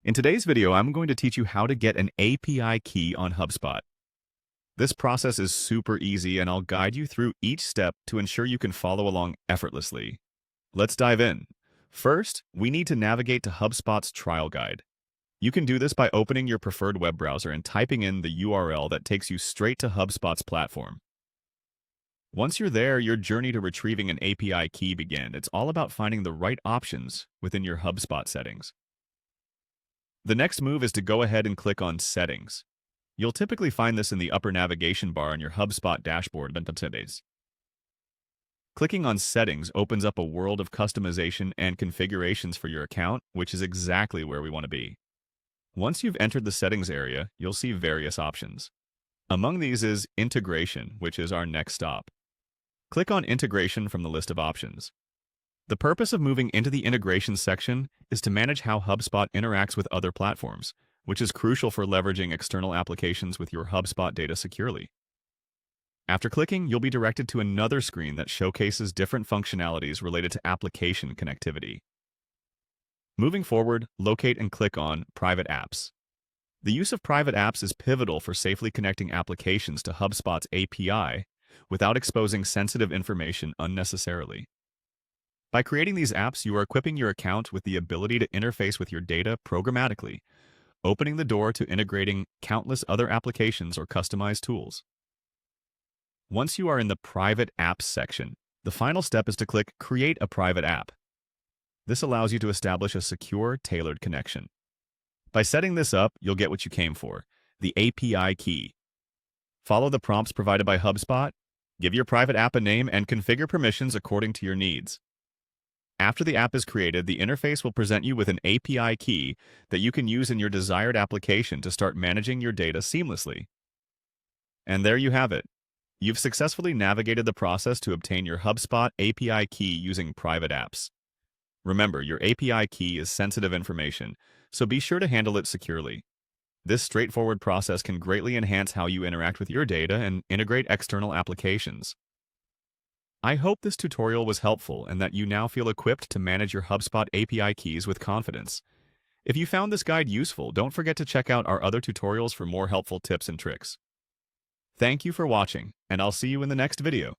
In today's video, I'm going to teach you how to get an API key on HubSpot. This process is super easy, and I'll guide you through each step to ensure you can follow along effortlessly. Let's dive in. First, we need to navigate to HubSpot's trial guide. You can do this by opening your preferred web browser and typing in the URL that takes you straight to HubSpot's platform. Once you're there, your journey to retrieving an API key begins. It's all about finding the right options within your HubSpot settings. The next move is to go ahead and click on Settings. You'll typically find this in the upper navigation bar on your HubSpot dashboard. Bento Tutorials. Clicking on Settings opens up a world of customization and configurations for your account, which is exactly where we want to be. Once you've entered the settings area, you'll see various options. Among these is Integration, which is our next stop. Click on Integration from the list of options. The purpose of moving into the integration section is to manage how HubSpot interacts with other platforms, which is crucial for leveraging external applications with your HubSpot data securely. After clicking, you'll be directed to another screen that showcases different functionalities related to application connectivity. Moving forward, locate and click on Private Apps. The use of private apps is pivotal for safely connecting applications to HubSpot's API without exposing sensitive information unnecessarily. By creating these apps, you are equipping your account with the ability to interface with your data programmatically, opening the door to integrating countless other applications or customized tools. Once you are in the Private Apps section, the final step is to click Create a Private App. This allows you to establish a secure, tailored connection. By setting this up, you'll get what you came for, the API key. Follow the prompts provided by HubSpot, give your private app a name, and configure permissions according to your needs. After the app is created, the interface will present you with an API key that you can use in your desired application to start managing your data seamlessly. And there you have it. You've successfully navigated the process to obtain your HubSpot API key using private apps. Remember, your API key is sensitive information, so be sure to handle it securely. This straightforward process can greatly enhance how you interact with your data and integrate external applications. I hope this tutorial was helpful and that you now feel equipped to manage your HubSpot API keys with confidence. If you found this guide useful, don't forget to check out our other tutorials for more helpful tips and tricks. Thank you for watching, and I'll see you in the next video.